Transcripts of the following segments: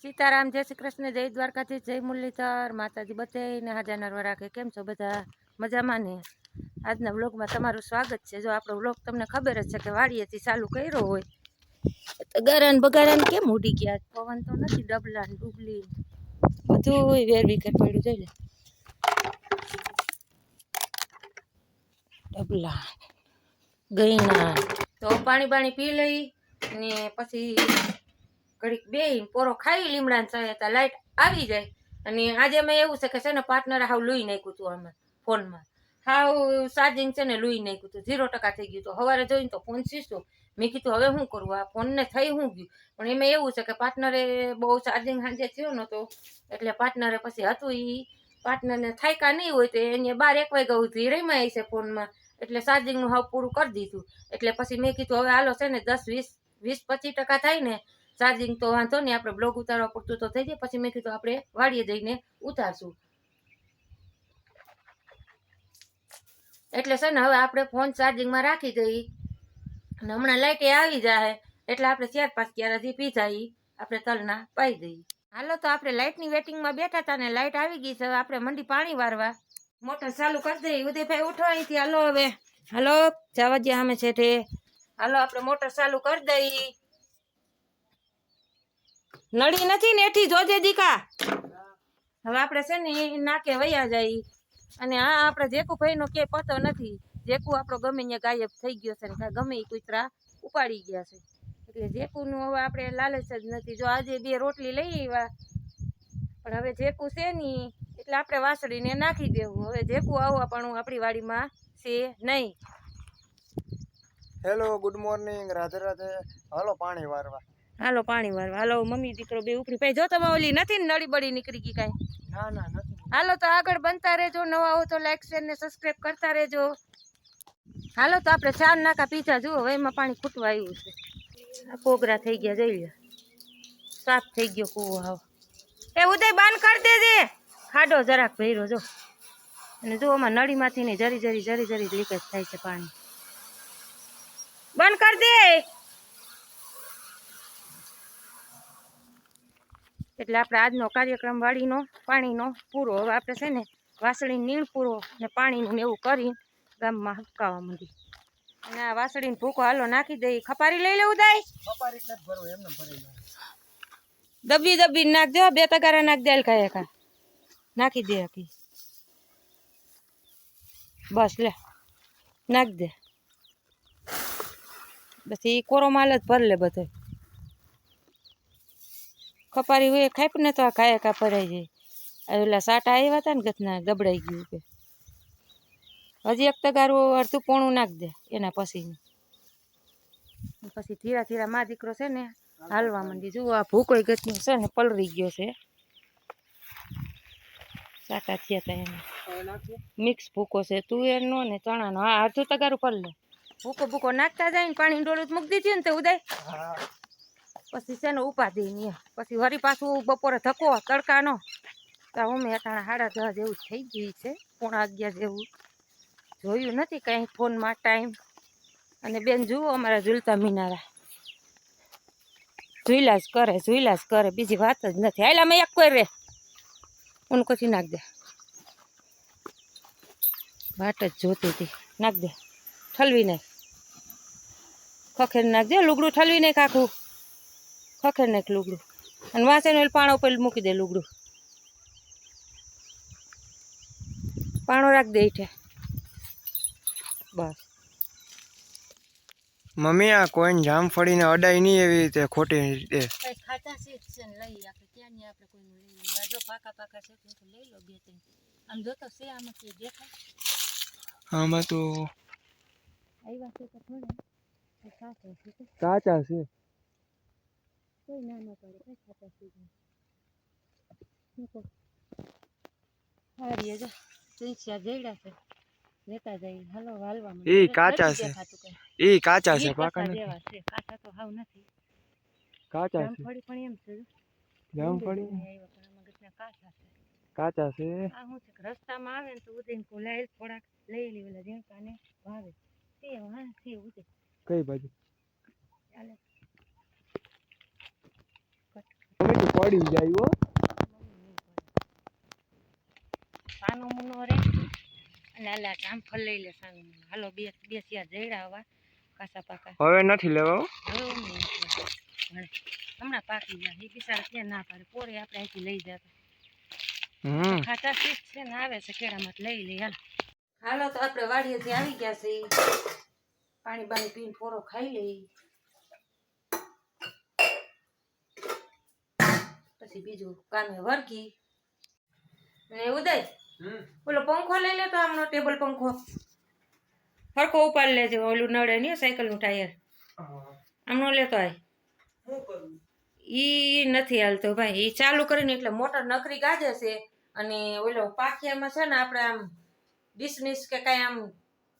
સીતારામ, જય શ્રી કૃષ્ણ, જય દ્વારકાથી, જય મુરલીધર. માતાજી બધાને હાજર નરવા રાખે. કેમ છો બધા? મજામાં ને? આજના વ્લોગમાં તમારું સ્વાગત છે. જો આપણો વ્લોગ તમને ખબર જ છે કે વાડીએથી ચાલુ કર્યો હોય તો ગરાન બગારાન કેમ ઉડી ગયા? પવન તો નથી, ડબલા ને ડુબલી બધું વેરવી કે પડ્યું જોઈ લે. ડબલા ગઈના તો પાણી પી લઈ ને પછી ઘડીક બેહીને પોરો ખાઈ લીમડાને સહાયતા લાઈટ આવી જાય. અને આજે મેં એવું છે કે છે ને પાર્ટનરે હાવ લૂઈ નાખ્યું હતું આમાં ફોનમાં. હાવ ચાર્જિંગ છે ને લૂઈ નાખ્યું હતું, 0% થઈ ગયું હતું. સવારે જોઈને તો ફોન શીશો. મેં કીધું હવે શું કરવું, આ ફોનને થઈ શું ગયું? પણ એમાં એવું છે કે પાર્ટનરે બહુ ચાર્જિંગ સાંજે થયો નહોતો એટલે પાર્ટનરે પછી હતું એ પાર્ટનરને થાયકા નહીં હોય તો એને 12-1 વાગ્યા સુધી રમ્યા છે ફોનમાં. એટલે ચાર્જિંગનું હાવ પૂરું કરી દીધું. એટલે પછી મેં કીધું હવે હાલો છે ને 10-20-25% થાય ને ચાર્જિંગ તો વાંધો નહીં, આપણે બ્લોગ ઉતારવા પૂરતું તો થઈ જાય. પછી મેં કીધું આપણે વાડીએ જઈને ઉતારશું. એટલે છે ને હવે આપણે ફોન ચાર્જિંગમાં રાખી દઈએ અને હમણાં લાઈટે આવી જાય એટલે આપણે 4-5 ક્યારાથી પીધા આપણે તલના પાઈ દઈએ. હાલો તો આપણે લાઈટની વેટિંગમાં બેઠા હતા ને લાઈટ આવી ગઈ છે. આપણે મંડી પાણી વારવા મોટર ચાલુ કરી દઈએ. ઉદયભાઈ ઉઠો અહીંથી. હાલો હવે હાલો જવા દે સામે છે તે. હાલો આપણે મોટર ચાલુ કરી દઈએ. નળી નથી ને એઠી જોજે દીકા. હવે આપણે છે ને નાકે વયા જાય. અને આ આપણે જેકુભાઈ નો કે પતો નથી. જેકુ આપણો ગમે ત્યાં ગાયબ થઈ ગયો છે ને ગમે એ કૂતરા ઉપાડી ગયા છે. એટલે જેકુનું હવે આપણે લાલચ જ નથી. જો આજે 2 રોટલી લઈ આવ્યા પણ હવે જેકુ છે નહીં એટલે આપણે વાસળીને નાખી દેવું. હવે જેકુ આવવા પણ આપણી વાડીમાં છે નહીં. Hello, good morning, Radhe Radhe. હાલો પાણી વારવા. હાલો પાણી વારવા. હાલો મમ્મી દીકરો બે ઉપરી ભાઈ. જો તમે ઓલી નથી ને નળી બળી નીકળી ગઈ કાંઈ? ના ના નથી. હાલો તો આગળ બનતા રહેજો. નવા હો તો લાઈક શેર ને સબસ્ક્રાઈબ કરતા રહેજો. હાલો તો આપણે 4 નાકા પીધા. જુઓ હવે એમાં પાણી ખૂટવા આવ્યું છે. આ કોગરા થઈ ગયા જોઈ લે. સાફ થઈ ગયો કૂવો. હાવ એ ઉદય બંધ કરી દેજે. ખાડો જરાક ભર્યો જો. અને જો આમાં નળીમાંથી ને જરી જરી લીકેજ થાય છે પાણી. બંધ કરી દે. એટલે આપણે આજનો કાર્યક્રમ વાડીનો પાણીનો પૂરો. હવે આપણે છે ને વાસળી નીણ પૂરો ને પાણીનું એવું કરી ગામમાં હકાવવા માંડી. અને આ વાસળીને ભૂકો હાલો નાખી દઈ. ખપારી લઈ લેવું દાય. ખપારી જ નથી ભરવું, એમને ભરી દઉં. દબી નાખ દે. 2 તગારા નાખ દે. કાંઈ નાખી દે હકી. બસ લે નાખ દે. બસ એ કોરો માલ જ ભર લે બધો. ખપારી હોય ખાઈપ ને તો આ કાયા ભરાઈ જાય. ઓલા સાટા આવ્યા હતા ને ગથના દબડાઈ ગયું કે હજી 1 તગારું અડધું પોણું નાખ દે. એના પછી ધીરા માં દીકરો છે ને હાલવા માંડી. જુઓ આ ભૂકોઈ ગથનું છે ને પલરી ગયો છે. સાટા થયા હતા એને મિક્સ ભૂકો છે તુવેરનો ને ચણાનો. હા અડધું તગારું પર લે. ભૂકો નાખતા જાય ને પાણી ડોલું મૂકી દીધું ને તો ઉદય પછી છે ને ઉપાધિ ને પછી વરી પાછું બપોરે ધક્કો તડકાનો. તો અમે અટાણા 10:30 જેવું થઈ ગયું છે. 11:15 જેવું. જોયું નથી કંઈ ફોનમાં ટાઈમ. અને બેન જુઓ અમારા ઝૂલતા મિનારા ઝૂલા જ કરે બીજી વાત જ નથી. હાલ અમે એક કોઈ રે ઊન પછી નાખ દે. વાટ જ જોતી હતી. નાખ દે. ઠલવી નાખ. ખખેર નાખ દે. લુગડું ઠલવી નાખ આખું. ખખેર નાખ લુગડું. અને વાસણ પાણો ઉપર મૂકી દે લુગડું. પાણો રાખ દે ઈઠે. બસ મમ્મી આ કોઈને જામફળીને અડાઈ નહીં એવી રીતે ખોટી રીતે. કઈ ખાતા છે ને લઈ આપણે ક્યાં નહીં આપણે કોઈનું લઈ. જો પાકા છે તો લઈ લો 2-3. આમ જોતો છે આમાં કે દેખાય. આમાં તો આવ્યા છે તો થોડા કાચા છે. કોઈ ના પડે. કઈ ખાતા છે હારીએ જો તુલસિયા જેડા છે લેતા જઈ. હાલો હાલવા ઈ કાચા છે. ઈ કાચા છે. પાકા જેવા છે. કાચા તો હાવ નથી. કાચા છે. જામફળી પણ એમ છે. જામફળી કાચા છે. આ શું છે રસ્તામાં આવે ને તો ઉદય ભૂલાય થોડાક લઈ લે. ઓલા ઝીણકાને ભાવે તે હા છે ઉદય. કઈ બાજુ? ચાલે પડી જાય હો. સાનો મુનો રે અને આલા જામફળ લઈ લે સાનો મુનો. હાલો બે બે સિયા જઈડા આવા કાસા પાકા. હવે નથી લેવા હો. હવે હમણાં પાકી જાય એ બિચારા ક્યાં ના પાડે પોરે આપણે અહીંથી લઈ જતા ખાતા શીખ છે ને આવે છે કેળામાં લઈ લઈ હાલો તો આપણે વાડીએથી આવી ગયા છે પાણી બાણી પીને પોરો ખાઈ લઈ પછી બીજું કામે વર્ગી અને ઉદય બોલો પંખો લઈ લે તો આમનો ટેબલ પંખો હરખો ઉપાડ લેજો ઓલું નડે નહીં સાયકલ નું ટાયર આમનો લેતો આય ઈ નથી હાલતો ભાઈ ઈ ચાલુ કરીને એટલે મોટર નકરી ગાજે છે અને ઓલો પાખિયામાં છે ને આપણે આમ ડિસમિસ કે કઈ આમ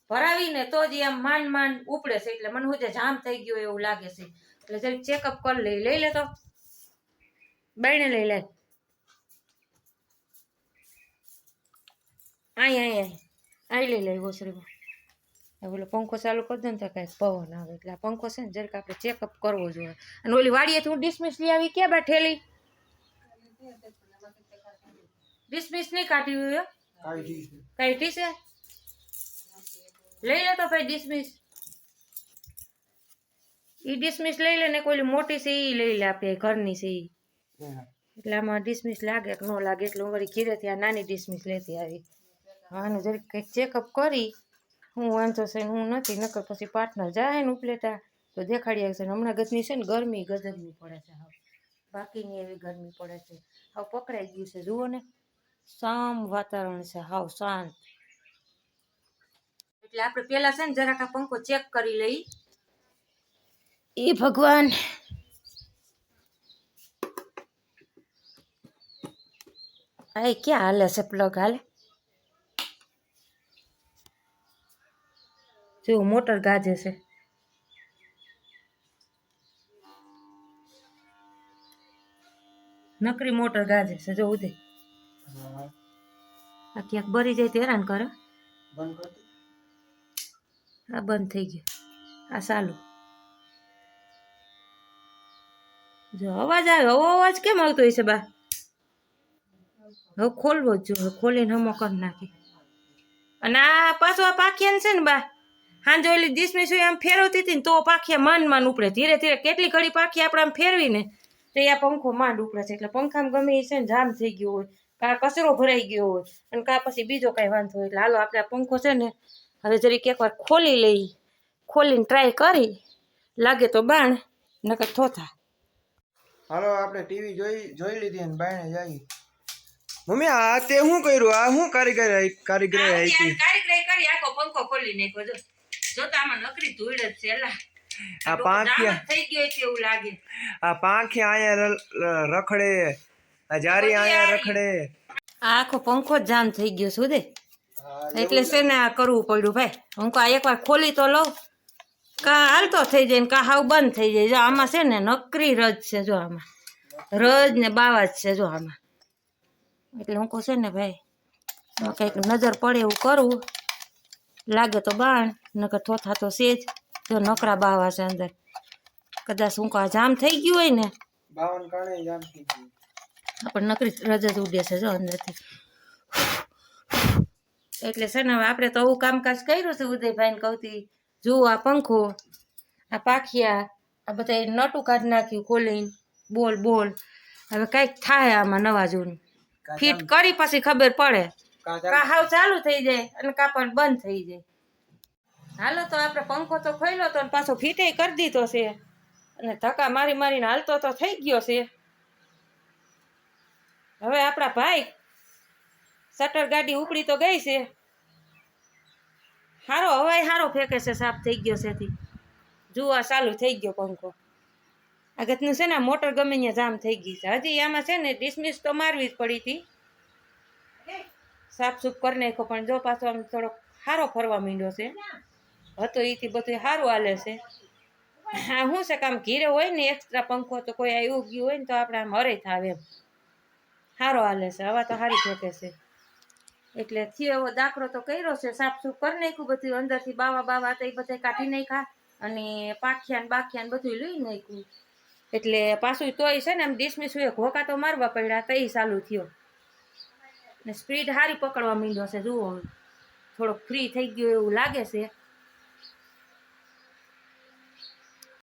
ભરાવીને તો જ આમ માંડ માંડ ઉપડે છે એટલે મને હું જામ થઈ ગયો એવું લાગે છે એટલે જરીક ચેકઅપ કરી લઈ લે તો બાઈને લઈ લે આઈ લઈ લે ઓસરીમાં ઓલો પંખો ચાલુ કરી દે ને તો કાંઈક પવન આવે એટલે આ પંખો છે ને જરીક આપણે ચેકઅપ કરવો જોઈએ અને ઓલી વાડીએથી હું ડિસમિસ લઈ આવી ક્યાં બેઠેલી ડિસમિસ નહીં કાઢી હોય કાઢી છે લઈ લે તો ભાઈ ડિસમિસ ઈ ડિસમિસ લઈ લે ને કોઈ મોટી છે ઈ લઈ લે આપણે ઘરની છે ઈ એટલે આમાં ડિસમિસ લાગે કે ન લાગે એટલે હું વળી ઘીરેથી આ નાની ડિસમિસ લેતી આવી આનું જરીક કંઈક ચેકઅપ કરી હું વાંધો છે ને હું નથી નકર પછી પાર્ટનર જાય ને ઉપલેટા તો દેખાડી આવશે હમણાં ગજની છે ને ગરમી ગજબની પડે છે હાવ બાકીની એવી ગરમી પડે છે હાવ પકડાઈ ગયું છે જુઓ ને શામ વાતાવરણ છે હાવ શાંત એટલે આપણે પેલા છે ને જરાક આ પંખો ચેક કરી લઈ એ ભગવાન આ ક્યાં હાલે છે પ્લગ હાલે જો મોટર ગાજે છે નકરી મોટર ગાજે છે જો ઉદય આ ક્યાંક બરી જાય તો હેરાન કરે આ બંધ થઈ ગયું આ ચાલુ જો અવાજ આવે અવાજ કેમ આવતો હોય છે બા હવે ખોલવો જ જો ખોલીને હમો કરી નાખી અને આ પાછો આ પાખિયાને છે ને બા હાંજો ઓલી ડિસમિસ હોય આમ ફેરવતી હતી ને તો પાખિયા માંડ ઉપડે ધીરે ધીરે કેટલી ઘડી પાખી આપણે આમ ફેરવીને તો આ પંખો માંડ ઉપડે છે એટલે પંખામાં ગમે એ છે ને જામ થઈ ગયો હોય કાં કચરો ભરાઈ ગયો હોય અને કાં પછી બીજો કાંઈ વાંધો હોય એટલે હાલો આપણે આ પંખો છે ને હવે જરીક એકવાર ખોલી લઈ ખોલીને ટ્રાય કરી લાગે તો બાણ નકર થોથા હાલો આપણે ટીવી જોઈ લીધી અને બાયણે જાગી મમ્મી આ તે શું કર્યું આ શું કારીગરી કારીગરી કરી આખો પંખો ખોલી નાખ્યો જો જોતા આમાં નકરી ધૂળ જ છે એલા આ પાંખિયા થઈ ગયો છે એવું લાગે આ પાંખિયા આયા રખડે આ જારી આયા રખડે આ આખો પંખો જ જામ થઈ ગયો શું દે એટલે છે ને આ કરવું પડ્યું ભાઈ હું આ એકવાર ખોલી તો લઉં કા હાલતો થઈ જાય ને કા હાવ બંધ થઈ જાય જો આમાં છે ને નકરી રજ છે જો આમાં રજ ને બાવા જ છે જો આમાં એટલે હું કહું છે ને ભાઈ કંઈક નજર પડે એવું કરવું લાગે તો બાણ નકર થોથા તો છે જ જો નકરા બાવા છે અંદર કદાચ હું કહું જામ થઈ ગયું હોય ને 52 કારણે જામ થઈ ગયું પણ નકરી રજ જ ઉડે છે જો અંદરથી એટલે છે ને હવે આપણે તો આવું કામકાજ કર્યું છે ઉદયભાઈને કહુતી જુઓ આ પંખો આ પાખિયા આ બધા નટું કાઢી નાખ્યું ખોલીને બોલ હવે કંઈક થાય આમાં નવા જૂનું ફિટ કરી પછી ખબર પડે કા હાવ ચાલુ થઈ જાય અને કા પણ બંધ થઈ જાય હાલો તો આપણે પંખો તો ખોલ્યો તો પાછો ફિટે કરી દીધો છે અને ધક્કા મારીને હાલતો તો થઈ ગયો છે હવે આપણા ભાઈ શટર ગાડી ઉપડી તો ગઈ છે હારો હવાય હારો ફેંકે છે સાફ થઈ ગયો છે જુઓ ચાલુ થઈ ગયો પંખો આગળનું છે ને મોટર ગમે ત્યાં જામ થઈ ગઈ છે હજી આમાં છે ને ડિસમિસ તો મારવી જ પડી હતી સાફ સૂફ કરી નાખ્યો પણ જો પાછો આમ થોડોક સારો ફરવા માંડ્યો છે હતો એથી બધું સારું હાલે છે હા શું છે કામ ઘીરે હોય ને એક્સ્ટ્રા પંખો તો કોઈ આવ્યું ગયું હોય ને તો આપણે આમ હરે થાવે એમ સારો હાલે છે હવા તો સારી ફેંકે છે એટલે થયો એવો દાખલો તો કર્યો છે સાફ સૂફ કરી નાખ્યું બધું અંદરથી બાવા હતા એ બધા કાઢી નાખ્યા અને પાખિયા ને બાખિયા ને બધું લઈ નાખ્યું એટલે પાછું તોય છે ને એમ ડિસમિસ એક હોકા તો મારવા પડ્યા તઈ ચાલુ થયો ને સ્પીડ સારી પકડવા માંડ્યો છે જુઓ થોડોક ફ્રી થઈ ગયો એવું લાગે છે